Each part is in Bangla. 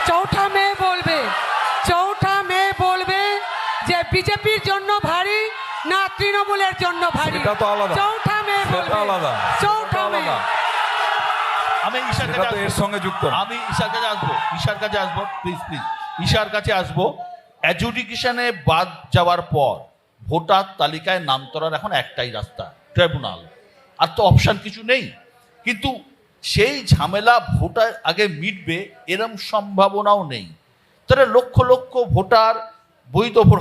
চৌঠা মেয়ে বলবে যে বিজেপির জন্য ভারী না তৃণমূলের জন্য ভারী, সেটা তো আলাদা। চৌঠা মেয়ে সেটা বলবে। আলাদা। চৌঠা সেটা মেয়ে। আলাদা। আমি ঈশার সেটা কাছে তো এর আসবো। সঙ্গে যুক্ত না। আমি ঈশার কাছে আসবো প্লিজ ঈশার কাছে আসবো। অ্যাডজুডিকেশনে বাদ যাওয়ার পর ভোটার তালিকায় নাম তোলার এখন একটাই রাস্তা, ট্রাইব্যুনাল। আর তো অপশন কিছু নেই। কিন্তু সেই ঝামেলা ভোটার আগে মিটবে এরম সম্ভাবনাও নেই। তাহলে লক্ষ লক্ষ ভোটার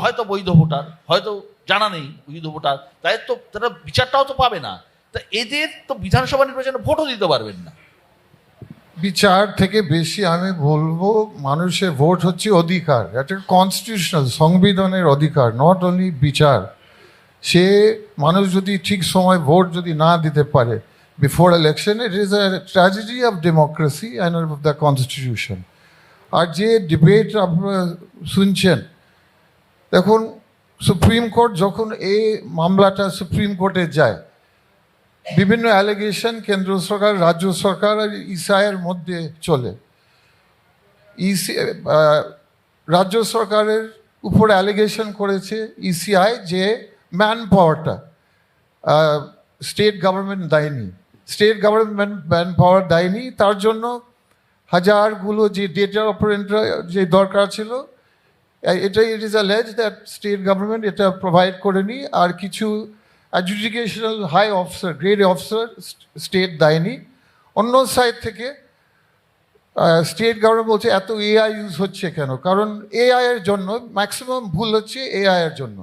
হয়তো বৈধ ভোটার, হয়তো জানা নেই বৈধ ভোটার, তাই তো তারা বিচারটাও তো পাবে না। তা এদের তো বিধানসভা নির্বাচনে ভোটও দিতে পারবেন না। বিচার থেকে বেশি আমি বলবো মানুষের ভোট হচ্ছে অধিকার, একটা কনস্টিটিউশনাল সংবিধানের অধিকার, নট অনলি বিচার। সে মানুষ যদি ঠিক সময় ভোট যদি না দিতে পারে before election, it is a tragedy of democracy and of the constitution. আর যে ডিবেট আপনারা শুনছেন, দেখুন সুপ্রিম কোর্ট যখন এই মামলাটা সুপ্রিম কোর্টে যায়, বিভিন্ন অ্যালিগেশন কেন্দ্র সরকার, রাজ্য সরকার আর ইসিআইয়ের মধ্যে চলে। রাজ্য সরকারের উপর অ্যালিগেশন করেছে ইসিআই যে ম্যান পাওয়ারটা স্টেট গভর্নমেন্ট দেয়নি, স্টেট গভর্নমেন্ট ম্যান পাওয়ার দেয়নি, তার জন্য হাজারগুলো যে ডেটা অপারেটর যে দরকার ছিল, it is allege that state government এটা প্রোভাইড করেনি। আর কিছু adjudicational high officer, grade officer state দেয়নি। অন্য সাইড থেকে স্টেট গভর্নমেন্ট বলছে এত এআই ইউজ হচ্ছে কেন, কারণ এআই এর জন্য ম্যাক্সিমাম ভুল হচ্ছে এআই এর জন্য।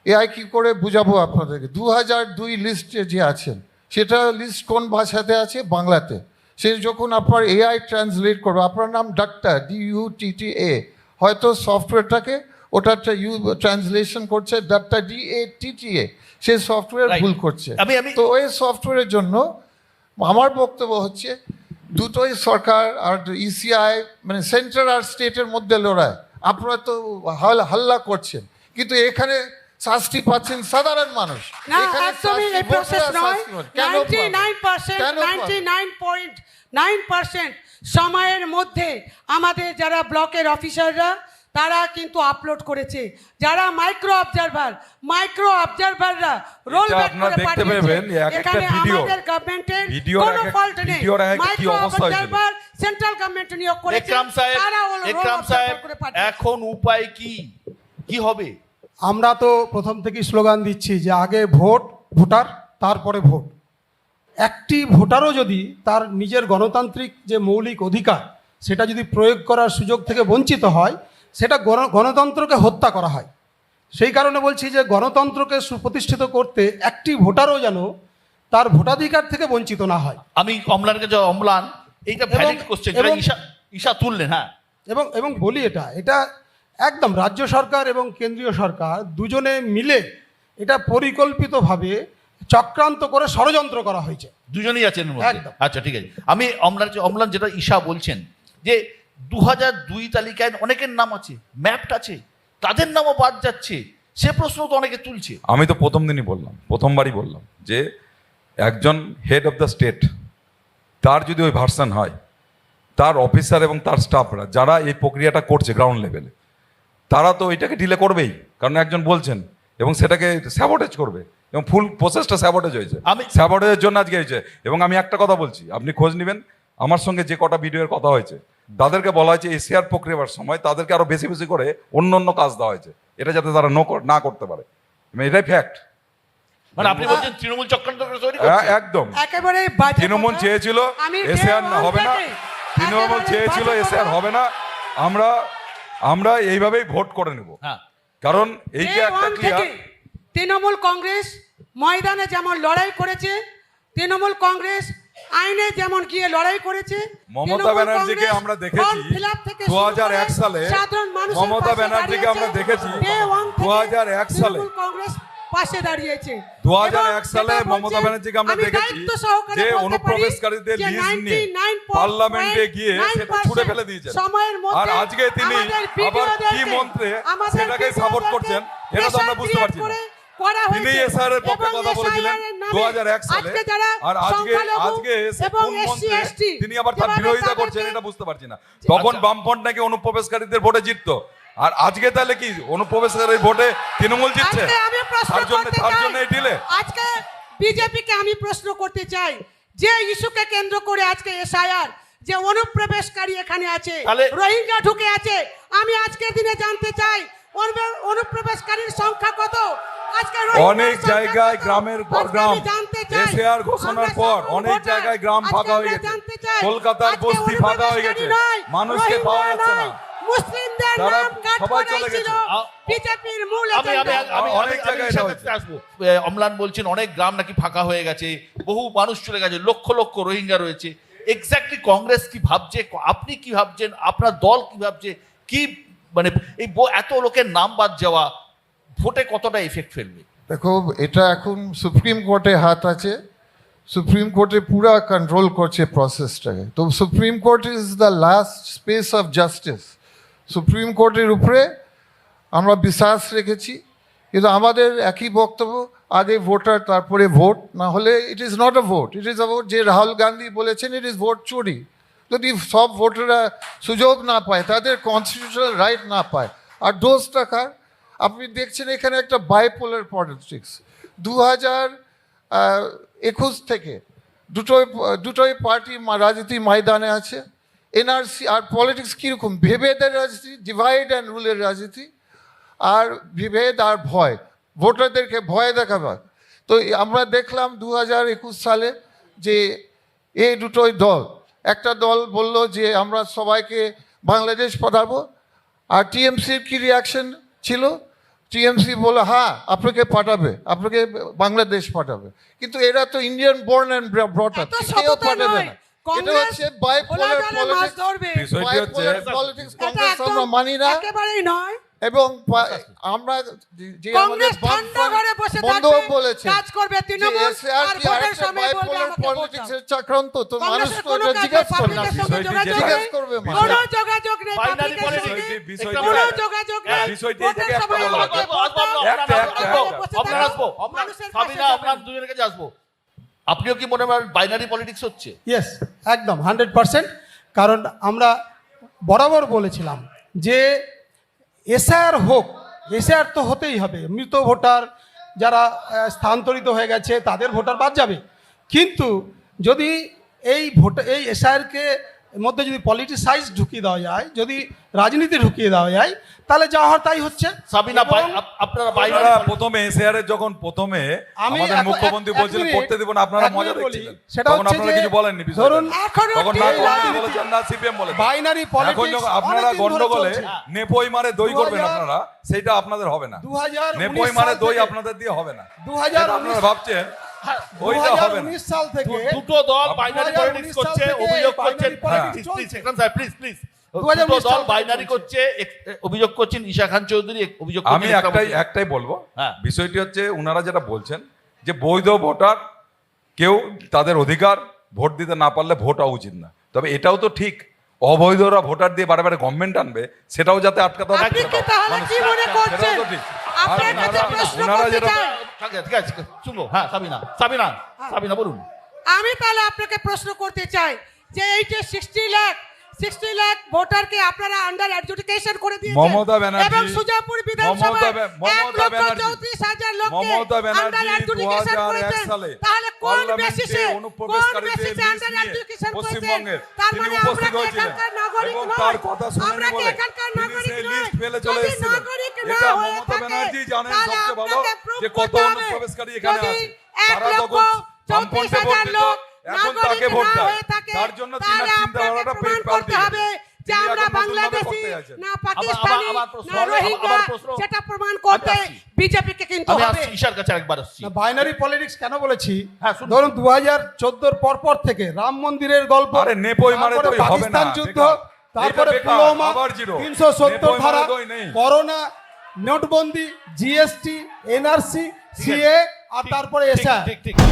এআই কী করে বুঝাবো আপনাদেরকে? 2002 লিস্টে যে আছেন সেটা লিস্ট কোন ভাষাতে আছে? বাংলাতে। সে যখন আপনার এআই ট্রান্সলেট করবে, আপনার নাম ডাক্তার, DUTTA, হয়তো সফটওয়্যারটাকে ওটাটা ট্রান্সলেশন করছে ডাক্তার DATTA, সে সফটওয়্যার ভুল করছে। তো ওই সফটওয়্যারের জন্য আমার বক্তব্য হচ্ছে দুটোই সরকার আর ইসিআই, মানে সেন্ট্রাল আর স্টেটের মধ্যে লড়াই। আপনারা তো হাল্লা করছেন, কিন্তু এখানে শাস্তি পাচ্ছেন সাধারণ মানুষ। না, একদমই এই প্রসেস নয়। 99.9% সময়ের মধ্যে আমাদের যারা ব্লকের অফিসাররা তারা কিন্তু আপলোড করেছে, যারা মাইক্রো অবজারভাররা রোল ব্যাক করে পাঠিয়েছে। এখানে আমাদের গভর্নমেন্টের কোনো ফল্ট নেই। মাইক্রো অবজারভার সেন্ট্রাল গভর্নমেন্ট নিয়োগ করেছে, তারা রোল ব্যাক করে পাঠিয়েছে। এখন উপায় কি হবে? আমরা তো প্রথম থেকেই স্লোগান দিচ্ছি যে আগে ভোটার তারপরে ভোট। একটি ভোটারও যদি তার নিজের গণতান্ত্রিক যে মৌলিক অধিকার সেটা যদি প্রয়োগ করার সুযোগ থেকে বঞ্চিত হয়, সেটা গণতন্ত্রকে হত্যা করা হয়। সেই কারণে বলছি যে গণতন্ত্রকে সুপ্রতিষ্ঠিত করতে একটি ভোটারও যেন তার ভোটাধিকার থেকে বঞ্চিত না হয়। আমি অম্লান এইটা ভ্যালিড কোশ্চেন, ঈশা তুললেন। হ্যাঁ, এবং বলি এটা একদম রাজ্য সরকার এবং কেন্দ্রীয় সরকার দুজনে মিলে এটা পরিকল্পিতভাবে চক্রান্ত করে ষড়যন্ত্র করা হয়েছে। দুজনেই আছেন মধ্যে। একদম। আচ্ছা, ঠিক আছে। আমি অম্লান যেটা ঈশা বলছেন যে 2002 তালিকায় অনেকের নাম আছে, ম্যাপড আছে, তাদের নামও বাদ যাচ্ছে, সে প্রশ্ন তো অনেকে তুলছে। আমি তো প্রথমবারই বললাম যে একজন হেড অফ দ্য স্টেট, তার যদি ওই ভার্সন হয়, তার অফিসার এবং তার স্টাফরা যারা এই প্রক্রিয়াটা করছে গ্রাউন্ড লেভেলে, তারা তো এটাকে ডিলে করবেই, কারণ একজন বলছেন এবং সেটাকে স্যাবোটেজ করবে, এবং ফুল প্রসেসটা স্যাবোটেজ হয়েছে। স্যাবোটেজের জন্য আজকে হয়েছে। এবং আমি একটা কথা বলছি, আপনি খোঁজ নেবেন, আমার সঙ্গে যে কটা ভিডিওর কথা হয়েছে তাদেরকে বলা হয়েছে এসিআর প্রক্রিয়ার সময় তাদেরকে আরো বেশি বেশি করে অন্য কাজ দেওয়া হয়েছে, এটা যাতে তারা না করতে পারে। এটাই ফ্যাক্ট। মানে আপনি বলছেন তৃণমূল চক্রান্ত করে তৈরি করছে? একদম। একেবারে বাজে তৃণমূল কথা। চেয়েছিল এসিআর হবে না, তৃণমূল চেয়েছিল এসিআর হবে না, আমরা এইভাবেই ভোট করে নেব। হ্যাঁ, কারণ এই যে একটা ক্লিয়ার, তৃণমূল কংগ্রেস ময়দানে যেমন লড়াই করেছে, তৃণমূল কংগ্রেস আইনে যেমন গিয়ে লড়াই করেছে, মমতা ব্যানার্জিকে আমরা দেখেছি 2001 সালে, মমতা ব্যানার্জিকে আমরা দেখেছি 2001 সালে, কংগ্রেস পাশে দাঁড়িয়েছে। 2001 সালে মমতা ব্যানার্জিকে আমরা দেখেছি যে অনুপ্রবেশকারীদের লিস্ট নিয়ে পার্লামেন্টে গিয়ে সেটা ছুড়ে ফেলে দিয়েছেন। আর আজকে তিনি আবার কি মন্ত্রে সেটাকে সাপোর্ট করছেন, এটা তো আমরা বুঝতে পারছি না। করা তিনি হয়েছে এসআর এর পক্ষে এবং কথা বলেছিলেন SIR এর নামে 2001 সালে আজকে যারা আর আজকে সংখ্যালঘু এসে এবং কোন SC, মন্ত্রে ST তিনি আবার তার যেভাবে বিরোধিতা করছেন তাদেরকে- এটা বুঝতে পারছি না। তখন আচ্ছা। বামফ্রন্ট নাকি অনুপ্রবেশকারীদের ভোটে জিততো, আর আজকে তাহলে কি অনুপ্রবেশকারীর ভোটে তৃণমূল জিতছে? আজকে আমি প্রশ্ন তার জন্য করতে এই ডিলে। চাই আজকে বিজেপিকে আমি প্রশ্ন করতে চাই যে ইস্যুকে কেন্দ্র করে আজকে এসআইআর যে অনুপ্রবেশকারী এখানে আছে তাহলে- রোহিঙ্গা ঢুকে আছে, আমি আজকের দিনে জানতে চাই অনুপ্রবেশকারীর সংখ্যা কত আজকে রোহিঙ্গার অনেক সংখ্যা জায়গায় কত? গ্রামের পর আজকে গ্রাম আমি জানতে চাই। এসআর ঘোষণার আমরা পর সকল অনেক ভোটার, জায়গায় গ্রাম আজকে ফাঁকা হয়ে আমরা গেছে। জানতে চাই, কলকাতার আজকে বস্তি ফাঁকা হয়ে গেছে, অনুপ্রবেশকারী নয়, মানুষকে পাওয়া রোহিঙ্গা যাচ্ছে না। নয়, মুসলিমদের তারা নাম কাট সবাই চলে করাইছিল গেছে। বিজেপির মূল আমি আমি এজেন্ডা। আমি অনেক জায়গায় ঈশার এটা কাছে আসবো। অম্লান বলছেন অনেক গ্রাম নাকি ফাঁকা হয়ে গেছে, বহু মানুষ চলে গেছে, লক্ষ লক্ষ রোহিঙ্গা রয়েছে। এক্স্যাক্টলি কংগ্রেস কি ভাবছে, আপনি কি ভাবছেন, আপনার দল কি ভাবছে, কি মানে এই এত লোকের নাম বাদ যাওয়া ভোটে কতটা এফেক্ট ফেলবে? দেখো, এটা এখন সুপ্রিম কোর্টে হাত আছে, সুপ্রিম কোর্টে পুরা কন্ট্রোল করছে প্রসেসটাকে। তো supreme court is the last space of justice. Supreme কোর্টের উপরে আমরা বিশ্বাস রেখেছি, কিন্তু আমাদের একই বক্তব্য, আগে ভোটার তারপরে ভোট, না হলে it is not a vote, it is a vote. যে রাহুল গান্ধী বলেছেন ইট ইজ ভোট চুরি। যদি সব ভোটাররা সুযোগ না পায়, তাদের কনস্টিটিউশনাল রাইট না পায়, আর ডোজ টাকার আপনি দেখছেন এখানে একটা বাইপোলার পলিটিক্স। 2021 থেকে দুটোই পার্টি রাজনীতি ময়দানে আছে। এনআরসি আর পলিটিক্স কীরকম, বিভেদের রাজনীতি, ডিভাইড অ্যান্ড রুলের রাজনীতি, আর বিভেদ আর ভয়, ভোটারদেরকে ভয় দেখাবে। তো আমরা দেখলাম 2021 সালে যে এই দুটোই দল, একটা দল বলল যে আমরা সবাইকে বাংলাদেশ পাঠাবো, আর টিএমসির কি রিয়াকশন ছিল? টিএমসি বলে হ্যাঁ আপনাকে পাঠাবে, আপনাকে বাংলাদেশ পাঠাবে, কিন্তু এরা তো Indian born and brought up, এত কেউ সততা পাঠাবে নয়। না। এটা কংগ্রেস হচ্ছে বাইপোলার খোলা জলে মাছ পলিটিক্স। ধরবে। বিষয়টি হচ্ছে পলিটিক্স এটা কংগ্রেস একদম আমরা মানি না, একেবারেই নয়। এবং আমরা যে আমাদের কংগ্রেস ঠান্ডা ঘরে বসে বন্ধু থাকবে, বলেছে কাজ করবে তৃণমূল, আর ভোটের সময় বলবে আমাকে ভোট দাও। পলিটিক্সের চক্রান্ত, তো মানুষ কংগ্রেসের তো কোনো এটা কাজ জিজ্ঞেস নেই, করবে না। পাবলিকের সঙ্গে বিষয়টি যোগাযোগ যেটা- জিজ্ঞেস নেই, করবে মানুষ। কোনো যোগাযোগ নেই Binary পাবলিকের politics, সঙ্গে, বিষয়টি কোনো একটা- যোগাযোগ নেই। বিষয়টি ভোটের থেকে একটা সময় বলা আমাকে হলো। ভোট দাও, একটা- বসে থাকো, মানুষের পাশে যাবেন। দুজনের কাছে আসবো। আপনিও কি মনে করেন বাইনারি পলিটিক্স হচ্ছে? ইয়েস, একদম 100%। কারণ আমরা বরাবর বলেছিলাম যে এসআর হোক, এসআর তো হতেই হবে। মৃত ভোটার যারা স্থানান্তরিত হয়ে গেছে তাদের ভোটার বাদ যাবে, কিন্তু যদি এই এসআরকে মধ্যে যদি পলিটিসাইজ ঢুকিয়ে দেওয়া যায়, যদি রাজনীতি ঢুকিয়ে দেওয়া যায়, তাহলে যা হয় তাই হচ্ছে। সাবিনা, এবং আপনারা আপনারা বাইনারি প্রথমে এসআর যখন প্রথমে আমি আমাদের এখন মুখ্যমন্ত্রী এক বলছিলেন মিনিট, করতে দেব না, আপনারা এক মজা মিনিট বলি। দেখছিলেন। সেটা তখন হচ্ছে আপনারা যে কিছু বলেননি বিষয়টা। ধরুন এখনো তখন না ঠিক কংগ্রেস রাজনীতি। বলেছেন না সিপিএম বলেছেন। বাইনারি এখন পলিটিক্স যখন আপনারা গন্ডগোলে নেপোই মারে দই করবেন 2000 আপনারা, সেটা আপনাদের হবে না। 2019 নেপোই মারে সাল দই থেকে- আপনাদের দিয়ে হবে না। 2019 যেটা আপনারা ভাবছেন ওইটা হবে না। 2019 সাল থেকে দুটো দল বাইনারি 2019 পলিটিক্স করছে, সাল থেকে অভিযোগ করছেন। binary politics প্লিজ, চলছে। একরাম সাহেব, প্লিজ প্লিজ। 2019 দুটো দল সাল থেকে বাইনারি চলছে। করছে, অভিযোগ করছেন ঈশা খান চৌধুরী, অভিযোগ করছেন আমি একরাম হোসেন। একটাই বলবো, হ্যাঁ। বিষয়টি হচ্ছে ওনারা যেটা বলছেন যে বৈধ ভোটার কেউ তাদের অধিকার, ভোট দিতে না পারলে ভোট হওয়া উচিত না। তবে এটাও তো ঠিক, অবৈধরা ভোটার দিয়ে বারে বারে গভর্নমেন্ট আনবে, সেটাও যাতে আটকাতে হয়। আপনি কি তাহলে কি মনে করছেন? সেটাও তো ঠিক। আর আপনার কাছে প্রশ্ন ওনারা করতে যেটা চাই। ঠিক আছে, শুনবো। হ্যাঁ, সাবিনা বলুন। আমি তাহলে আপনাকে প্রশ্ন করতে চাই যে এই যে 60 লাখ ভোটারকে আপনারা আন্ডার অ্যাডজুডিকেশন করে দিয়েছেন মমতা ব্যানার্জি- এবং সুজাপুর বিধানসভায় মমতা ব্যানার্জি- 1,34,000 লোককে মমতা ব্যানার্জি আন্ডার অ্যাডজুডিকেশন 2001 করেছেন। সালে তাহলে কোন পার্লামেন্টে বেসিসে অনুপ্রবেশকারীদের লিস্ট আন্ডার নিয়ে অ্যাডজুডিকেশন করেছেন? পশ্চিমবঙ্গের তার তিনি মানে উপস্থিত আমরা হয়েছিলেন এখানকার নাগরিক এবং নয়। তার কথা শুনেনি আমরা কি বলে এখানকার তিনি নাগরিক সেই নয়? লিস্ট ফেলে চলে যদি এসেছিলেন। নাগরিক না এটা হয়ে মমতা থাকে, ব্যানার্জি জানেন তাহলে সবচেয়ে ভালো আপনাকে proof যে কত করতে হবে। অনুপ্রবেশকারী এখানে যদি আছে। 1 তারা লক্ষ তখন বামফ্রন্টে ভোট 34,000 দিত, লোক এখন নাগরিক তাকে ভোট না দেয়। হয়ে থাকে, তার জন্য তাহলে চিন্তা আপনাকে ভাবনাটা প্রমাণ করতে পাল্টে হবে যে তিনি আমরা এখন নতুনভাবে বাংলাদেশী করতে যাচ্ছেন। না পাকিস্তানি আমার প্রশ্ন, না রোহিঙ্গা, আমার প্রশ্ন। সেটা প্রমাণ করতে আমি আসছি। বিজেপিকে কিন্তু আমি হবে। আসছি, ঈশার কাছে আরেকবার আসছি। বাইনারি পলিটিক্স কেন বলেছি? হ্যাঁ, শুনুন। ধরুন 2014 পর থেকে রাম মন্দিরের গল্প, আরে নেপোই মারে তারপরে দই হবে না, পাকিস্তান যুদ্ধ, বেকার। তারপরে এটা বেকার, পুলওয়ামা, আবার জিরো। 370 নেপোই ধারা, মারে দই নেই। করোনা, নোটবন্দি, জিএসটি, এনআরসি, সিএ, আর তারপরে এসআর। ঠিক